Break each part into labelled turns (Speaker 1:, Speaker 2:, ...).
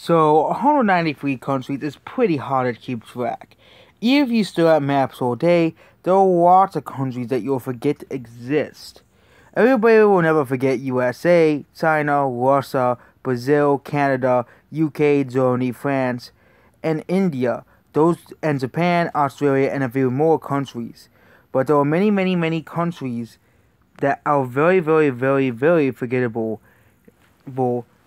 Speaker 1: So 193 countries is pretty hard to keep track. Even if you stare at maps all day, there are lots of countries that you'll forget exist. Everybody will never forget USA, China, Russia, Brazil, Canada, UK, Germany, France, and India. Those and Japan, Australia, and a few more countries. But there are many, many, many countries that are very, very, very, very forgettable.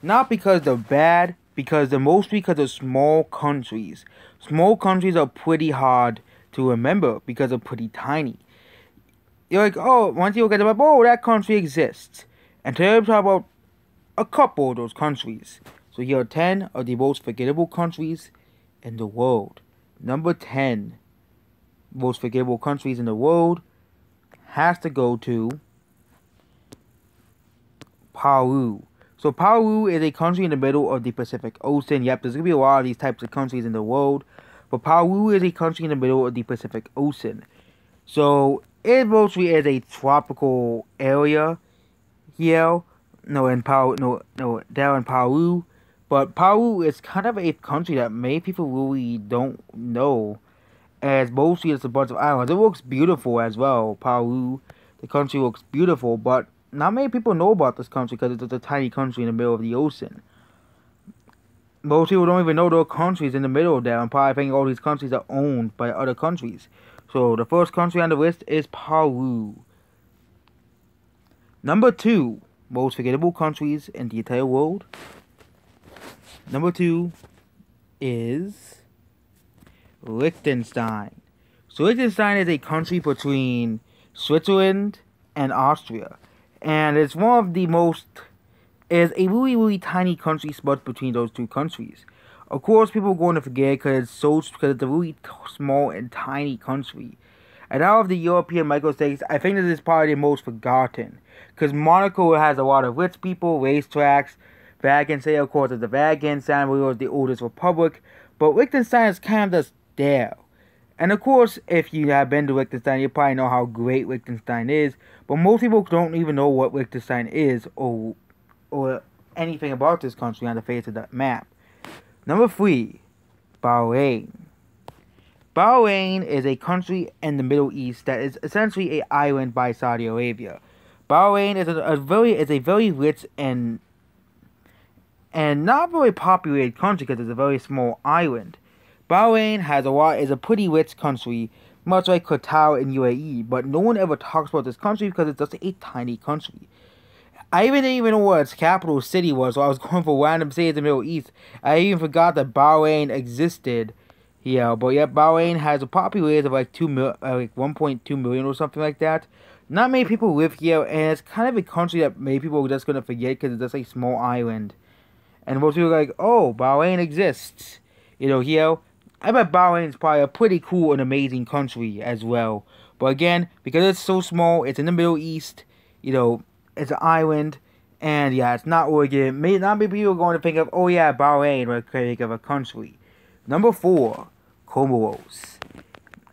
Speaker 1: Not because they're bad, because they're mostly because of small countries. Small countries are pretty hard to remember because they're pretty tiny. You're like, oh, once you look at the map, oh, that country exists. And today we'll talk about a couple of those countries. So here are 10 of the most forgettable countries in the world. Number 10 most forgettable countries in the world has to go to Peru. So Peru is a country in the middle of the Pacific Ocean. Yep, there's going to be a lot of these types of countries in the world. But Peru is a country in the middle of the Pacific Ocean. So it mostly is a tropical area here. Down in Peru. But Peru is kind of a country that many people really don't know. As mostly it's a bunch of islands. It looks beautiful as well, Peru. The country looks beautiful, but not many people know about this country because it's a tiny country in the middle of the ocean. Most people don't even know there are countries in the middle of there, and probably think all these countries are owned by other countries. So the first country on the list is Peru. Number 2 most forgettable countries in the entire world. Number 2 is Liechtenstein. So Liechtenstein is a country between Switzerland and Austria. And it's one of the most, is a really, really tiny country split between those two countries. Of course, people are going to forget because it's a really small and tiny country. And out of the European microstates, I think this is probably the most forgotten. Because Monaco has a lot of rich people, racetracks, Vatican City, of course, is the Vatican, San Marino is the oldest republic. But Liechtenstein is kind of just there. And of course, if you have been to Liechtenstein, you probably know how great Liechtenstein is. But most people don't even know what Liechtenstein is or anything about this country on the face of that map. Number 3, Bahrain. Bahrain is a country in the Middle East that is essentially an island by Saudi Arabia. Bahrain is a very rich and not very populated country because it's a very small island. Bahrain is a pretty rich country, much like Qatar and UAE, but no one ever talks about this country because it's just a tiny country. I didn't even know what its capital city was, so I was going for random cities in the Middle East. I even forgot that Bahrain existed here, but yeah, Bahrain has a population of like 1.2 million or something like that. Not many people live here, and it's kind of a country that many people are just going to forget because it's just a small island. And most people are like, oh, Bahrain exists. Here. I bet Bahrain is probably a pretty cool and amazing country as well. But again, because it's so small, it's in the Middle East, it's an island, and yeah, it's not really good. Not many people are going to think of, oh yeah, Bahrain, or think of a country. Number 4, Comoros.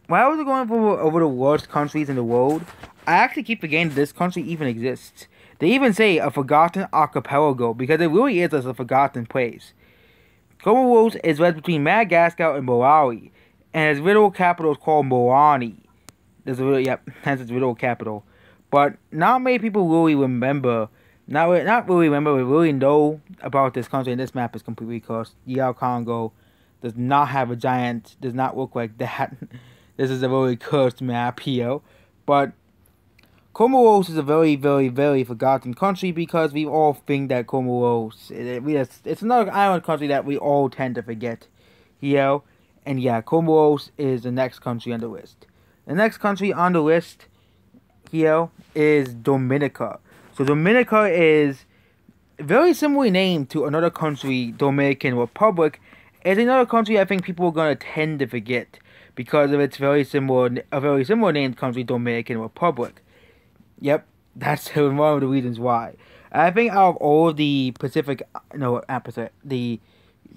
Speaker 1: When I was going over the worst countries in the world, I actually keep forgetting that this country even exists. They even say a forgotten archipelago, because it really is a forgotten place. Comoros is right between Madagascar and Malawi, and its literal capital is called Moroni. Hence its literal capital. But not many people really remember, not really remember, but really know about this country, and this map is completely cursed. DR Congo does not have does not look like that. This is a very cursed map here. But Comoros is a very, very, very forgotten country because we all think that Comoros, it's another island country that we all tend to forget here. And yeah, Comoros is the next country on the list. The next country on the list here is Dominica. So Dominica is very similarly named to another country, Dominican Republic. It's another country I think people are going to tend to forget because of its a very similar named country, Dominican Republic. Yep, that's one of the reasons why. I think out of all of the the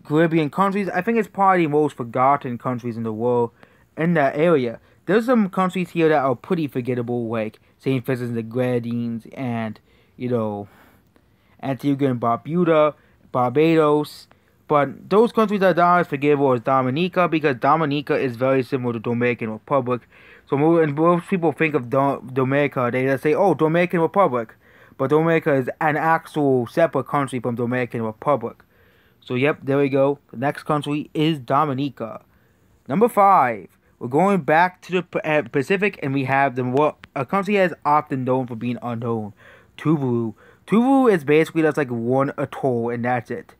Speaker 1: Caribbean countries, I think it's probably the most forgotten countries in the world in that area. There's some countries here that are pretty forgettable, like St. Vincent and the Grenadines and, Antigua and Barbuda, Barbados. But those countries that are not as forgivable is Dominica, because Dominica is very similar to Dominican Republic. So when most people think of Dominica, they just say, "Oh, Dominican Republic," but Dominica is an actual separate country from Dominican Republic. So yep, there we go. The next country is Dominica. Number 5. We're going back to the Pacific, and we have a country that is often known for being unknown, Tuvalu. Tuvalu is basically just like one atoll, and that's it.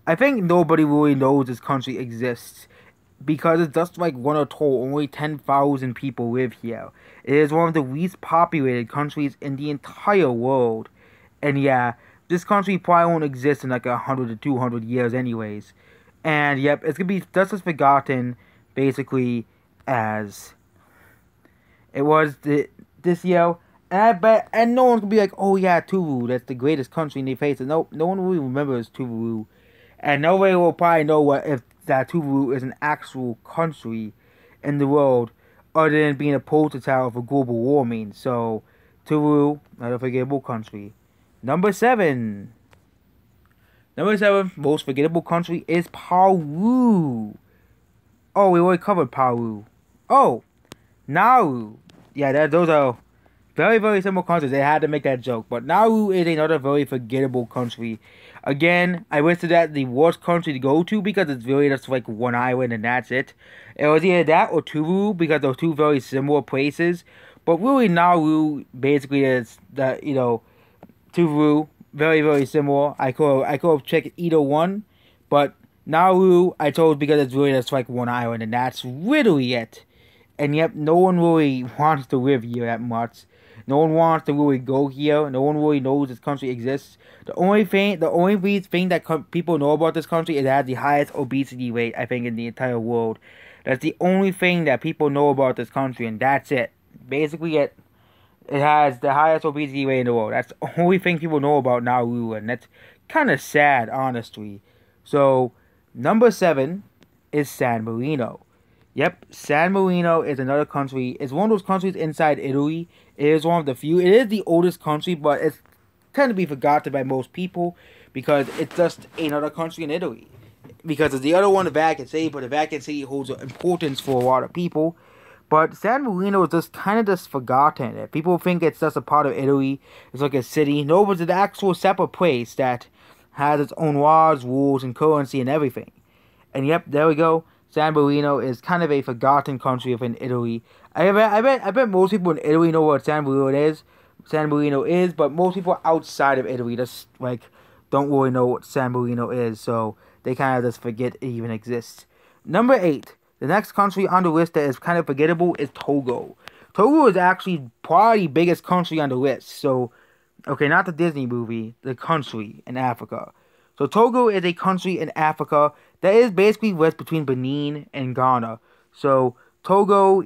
Speaker 1: I think nobody really knows this country exists because it's just like one atoll. Only 10,000 people live here. It is one of the least populated countries in the entire world. And yeah, this country probably won't exist in like 100 to 200 years anyways. And yep, it's going to be just as forgotten basically as it was this year. And I bet, and no one's going to be like, "Oh yeah, Tuvalu, that's the greatest country in the face." Nope, no one really remembers Tuvalu. And nobody will probably know if that Tuvalu is an actual country in the world other than being a poster child for global warming. So, Tuvalu, not a forgettable country. Number 7. Number 7 most forgettable country is Palau. Oh, we already covered Palau. Oh, Nauru. Yeah, those are very, very simple countries. They had to make that joke. But Nauru is another very forgettable country. Again, I listed that the worst country to go to because it's really just like one island and that's it. It was either that or Tuvalu because those two very similar places. But really, Nauru basically is Tuvalu, very, very similar. I could have checked either one, but Nauru I chose because it's really just like one island and that's literally it. And yet, no one really wants to live here that much. No one wants to really go here. No one really knows this country exists. The only thing that people know about this country is it has the highest obesity rate, I think, in the entire world. That's the only thing that people know about this country, and that's it. Basically, it has the highest obesity rate in the world. That's the only thing people know about Nauru, and that's kind of sad, honestly. So, number 7 is San Marino. Yep, San Marino is another country. It's one of those countries inside Italy. It is one of the few. It is the oldest country, but it's tend to be forgotten by most people because it's just another country in Italy. Because it's the other one, the Vatican City, but the Vatican City holds importance for a lot of people. But San Marino is just kind of just forgotten. People think it's just a part of Italy. It's like a city. No, but it's an actual separate place that has its own laws, rules, and currency and everything. And yep, there we go. San Marino is kind of a forgotten country within Italy. I bet most people in Italy know what San Marino is, but most people outside of Italy just like don't really know what San Marino is, so they kind of just forget it even exists. Number 8, the next country on the list that is kind of forgettable is Togo. Togo is actually probably the biggest country on the list. So, okay, not the Disney movie, the country in Africa. So Togo is a country in Africa that is basically west between Benin and Ghana. So Togo,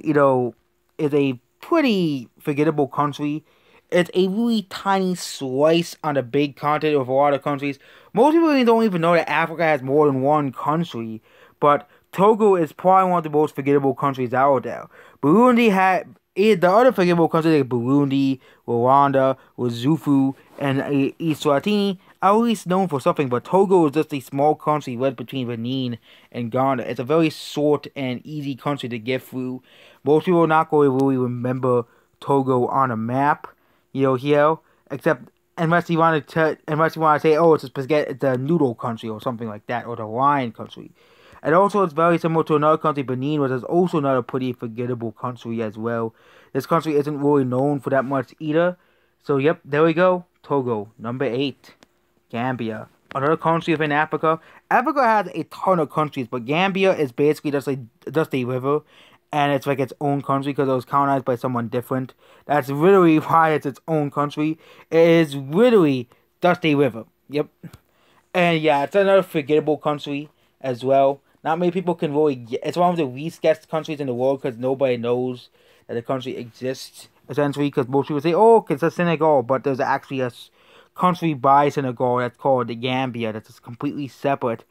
Speaker 1: is a pretty forgettable country. It's a really tiny slice on a big continent of a lot of countries. Most people don't even know that Africa has more than one country. But Togo is probably one of the most forgettable countries out there. Burundi had the other forgettable countries like Burundi, Rwanda, Lesotho, and Eswatini are at least known for something, but Togo is just a small country right between Benin and Ghana. It's a very short and easy country to get through. Most people are not going to really remember Togo on a map, here, except unless you want to say, oh, it's a noodle country or something like that, or the lion country. And also, it's very similar to another country, Benin, which is also another pretty forgettable country as well. This country isn't really known for that much either. So, yep, there we go. Togo, number 8. Gambia, another country within Africa. Africa has a ton of countries, but Gambia is basically just a river, and it's like its own country because it was colonized by someone different. That's literally why it's its own country. It is literally just a river. Yep. And yeah, it's another forgettable country as well. Not many people can really get. It's one of the least guessed countries in the world because nobody knows that the country exists. Essentially, because most people say, "Oh, it's Senegal," but there's actually a country by Senegal that's called the Gambia. That's a completely separate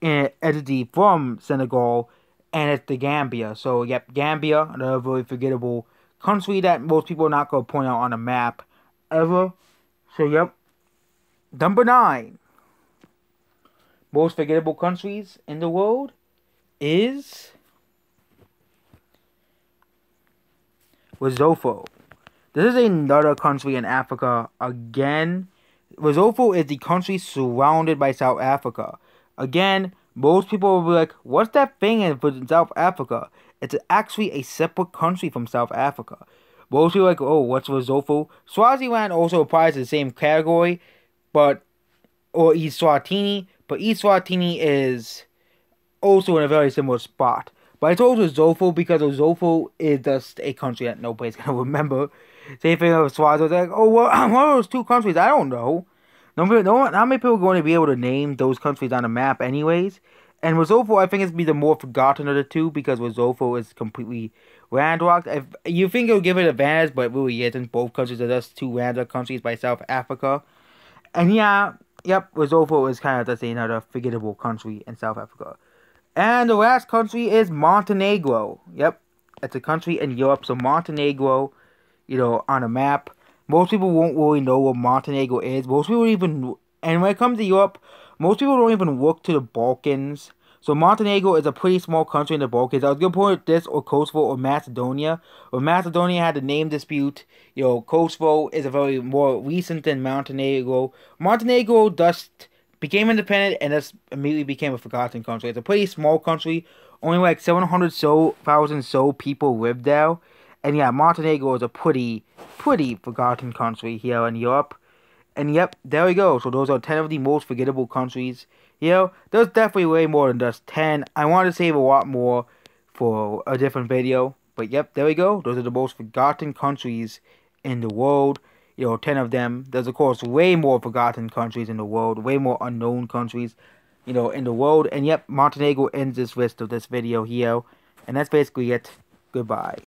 Speaker 1: entity from Senegal, and it's the Gambia. So, yep, Gambia, another very forgettable country that most people are not going to point out on a map ever. So, yep. Number 9. most forgettable countries in the world is Lesotho. This is another country in Africa. Again, Lesotho is the country surrounded by South Africa. Again, most people will be like, what's that thing in South Africa? It's actually a separate country from South Africa. Most people are like, oh, what's Lesotho? Swaziland also applies to the same category, or Eswatini, but Eswatini is also in a very similar spot. But I told Lesotho because Lesotho is just a country that nobody's gonna remember. Same thing with Swaziland. Like, oh, what are those two countries? I don't know. Not many people are going to be able to name those countries on a map, anyways. And Lesotho, I think, is be the more forgotten of the two because Lesotho is completely landlocked. If you think it'll give it advantage, but it really isn't. Both countries are just two landlocked countries by South Africa. And yeah, yep, Lesotho is kind of just another forgettable country in South Africa. And the last country is Montenegro. Yep, it's a country in Europe. So Montenegro, on a map. Most people won't really know what Montenegro is. Most people even, and when it comes to Europe, most people don't even look to the Balkans. So Montenegro is a pretty small country in the Balkans. I was going to point this or Kosovo or Macedonia. But Macedonia had a name dispute. Kosovo is a very more recent than Montenegro. Montenegro just became independent and just immediately became a forgotten country. It's a pretty small country. Only like 700,000 people live there. And yeah, Montenegro is a pretty forgotten country here in Europe. And yep, there we go. So those are 10 of the most forgettable countries. There's definitely way more than just 10. I want to save a lot more for a different video. But yep, there we go. Those are the most forgotten countries in the world. 10 of them. There's, of course, way more forgotten countries in the world. Way more unknown countries, in the world. And yep, Montenegro ends this list of this video here. And that's basically it. Goodbye.